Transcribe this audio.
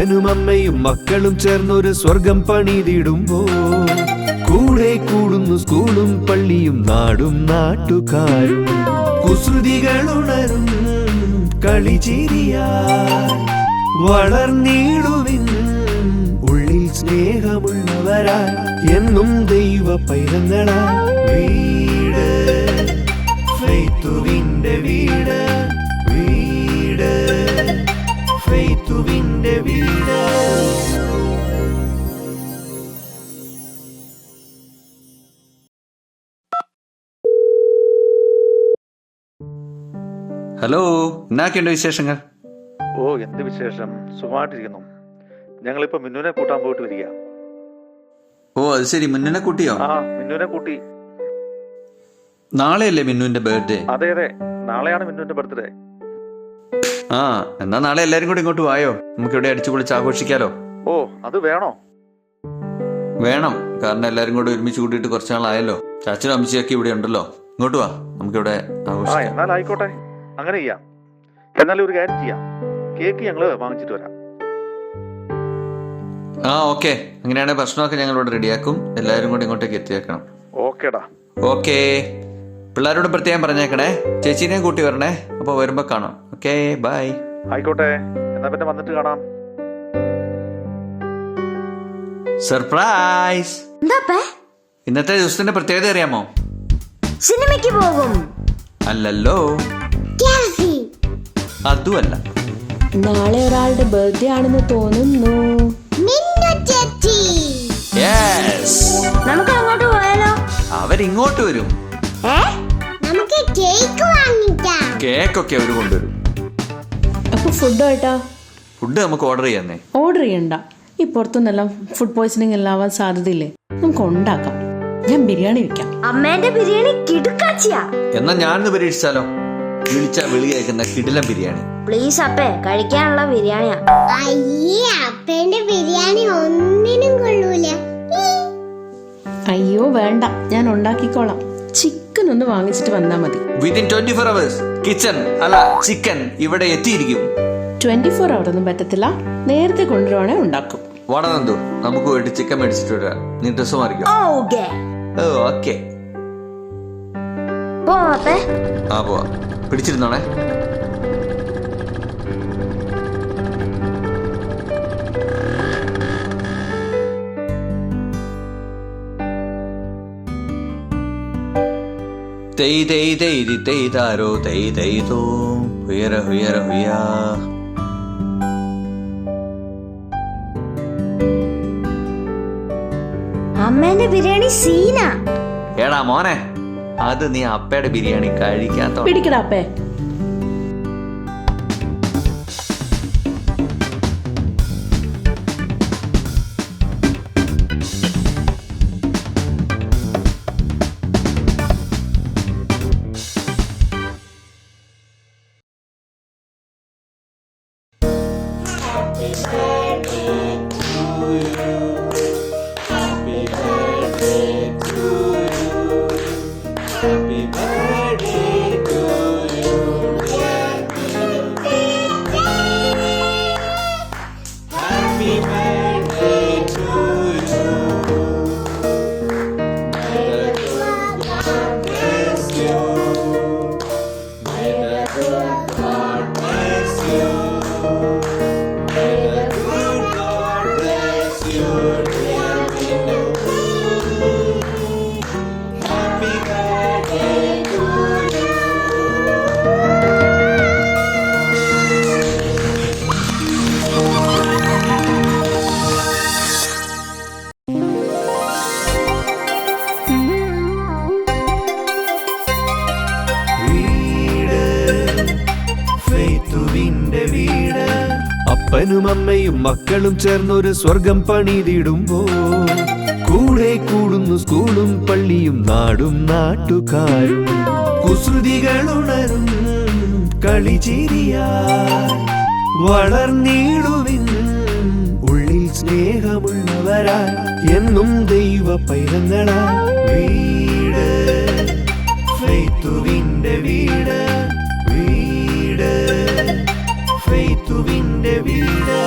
അപ്പനും അമ്മയും മക്കളും ചേർന്നൊരു സ്വർഗം പണിതിടുമ്പോ കൂടെ കൂടുന്നു സ്കൂളും പള്ളിയും നാടും നാട്ടുകാരും. കുസൃതികളുണരും കളിചിരിയായി വളർന്നിടുവിൻ ഉള്ളിൽ സ്നേഹമുള്ളവരായി എന്നും ദൈവ പൈതങ്ങളായി. വീട് ഫെയ്ത്തുവിന്റെ വീട്, വീട് ഫെയ്ത്തുവിന്റെ വീട്. ഹലോ, എന്നാക്കെയുണ്ട് വിശേഷങ്ങൾ? ഓ, എന്ത് വിശേഷം, സുഖമായിട്ടിരിക്കുന്നു. ഞങ്ങളിപ്പോ മിന്നുനെ കൂട്ടാൻ പോയിട്ട് വരിക. ഓ അത് ശരി, മിന്നുനെ കൂട്ടിയോ? ആ, മിന്നുനെ കൂട്ടി. നാളെയല്ലേ മിന്നുവിന്റെ ബർത്ത്ഡേ? അതെ അതെ, നാളെയാണ് മിന്നുന്റെ ബർത്ത്ഡേ. ആ, എന്നാ നാളെ എല്ലാരും കൂടി ഇങ്ങോട്ട് വായോ, നമുക്ക് ഇവിടെ അടിച്ചു പൊളിച്ച് ആഘോഷിക്കാലോ. ഓ, അത് വേണോ? വേണം, കാരണം എല്ലാരും കൂടി ഒരുമിച്ച് കൂട്ടിയിട്ട് കുറച്ച് നാളായല്ലോ. ചാച്ചനും അമ്മച്ചിയൊക്കെ ഇവിടെ ഉണ്ടല്ലോ, ഇങ്ങോട്ട് വാ, നമുക്കിവിടെ ആ, ആഘോഷിക്കാം. എന്നാൽ ആയിക്കോട്ടെ, അങ്ങനെ ചെയ്യാം. എന്നാലും ഒരു കാര്യം ചെയ്യാം, കേക്ക് ഞങ്ങള് വാങ്ങിച്ചിട്ട് വരാം. ആ ഓക്കെ, അങ്ങനെയാണെങ്കിൽ ഭക്ഷണമൊക്കെ ഞങ്ങൾ ഇവിടെ റെഡിയാക്കും. എല്ലാവരും കൂടി ഇങ്ങോട്ടേക്ക് എത്തിയേക്കണം. ഓക്കേടാ. ഓക്കെ, പിള്ളേരോട് പ്രത്യേകം പറഞ്ഞേക്കണേ, ചേച്ചീനെയും കൂട്ടി വരണേ. അപ്പോൾ വരുമ്പോൾ കാണാം. Okay, bye. ആയിക്കോട്ടെ, എന്നാ പിന്നെ വന്നിട്ട് കാണാം. സർപ്രൈസ്! എന്താ ഇന്നത്തെ ദിവസത്തിന്റെ പ്രത്യേകത അറിയാമോ? സിനിമയ്ക്ക് പോകും. അല്ലല്ലോ, അതുമല്ല. നാളെ ഒരാളുടെ ബർത്ത്ഡേ ആണെന്ന് തോന്നുന്നു. യെസ്, നമുക്ക് അങ്ങോട്ട് പോയാലോ? അവരിങ്ങോട്ട് വരും. നമുക്ക് കേക്ക് വാങ്ങിക്കാം. കേക്കൊക്കെ അവർ കൊണ്ടുവരും. അപ്പൊ ഫുഡ് കേട്ടാ? ഫുഡ് നമുക്ക് ഓർഡർ ചെയ്യാന്നേ. ഓർഡർ ചെയ്യണ്ട, ഈ പുറത്തുനിന്നെല്ലാം ഫുഡ് പോയ്സണിങ് എല്ലാം ആവാൻ സാധ്യതയില്ലേ, നമുക്ക് ഉണ്ടാക്കാം. ഞാൻ ബിരിയാണി വെക്കാം. അമ്മേന്റെ ബിരിയാണി കിടുക്കാച്ചിയാ. എന്നാ ഞാനൊന്ന് പരീക്ഷിച്ചാലോ? വിളിച്ച വിളി കേൾക്കുന്ന കിടിലൻ ബിരിയാണി. പ്ലീസ് അപ്പേ, കഴിക്കാനുള്ള ബിരിയാണിയാ. അയ്യേ, അപ്പേന്റെ ബിരിയാണി ഒന്നിനും കൊള്ളൂല. അയ്യോ വേണ്ട, ഞാൻ ഉണ്ടാക്കിക്കോളാം. ചിക്കൻ ഒന്ന് വാങ്ങിച്ചിട്ട് വന്നാ മതി. വിത്തിൻ 24 hours കിച്ചൺ അല്ല ചിക്കൻ ഇവിടെ എത്തിയിരിക്കും. 24 hour ഒന്നും പറ്റത്തില്ല, നേരത്തെ കൊണ്ടുവരുവാണെ ഉണ്ടാക്കും. വടനന്തു, നമുക്ക് പോയിട്ട് ചിക്കൻ മേടിച്ചിട്ട് വരാം. നീ ഡ്രസ് മാറിക്കോ. ഓക്കേ. ഓക്കെ, പോവാപ്പേ. ആ പോവാ, പിടിച്ചിരുന്നോണേ. തെയ് തെയ് തെയ് തെയ് താരോ തെയ് തെയ് തോ ഹുയര ഹുയര ഹുയാ. അമ്മേന്റെ ബിരിയാണി സീനാ. എടാ മോനെ, അത് നീ അപ്പയുടെ ബിരിയാണി കഴിക്കാത്ത. പിടിക്കടാപ്പേ. അപ്പനും അമ്മയും മക്കളും ചേർന്നൊരു സ്വർഗം പണിതിടുമ്പോ കൂടെ കൂടുന്നു സ്കൂളും പള്ളിയും നാടും നാട്ടുകാരും. കുസൃതികളുണരും കളിചിരിയായി വളർന്നിടുവിൻ ഉള്ളിൽ സ്നേഹമുള്ളവരായി എന്നും ദൈവ പൈതങ്ങളായി. വീട് ഫെയ്ത്തുവിന്റെ വീട്, വീട് ഫെയ്ത്തുവിന്റെ വീട്.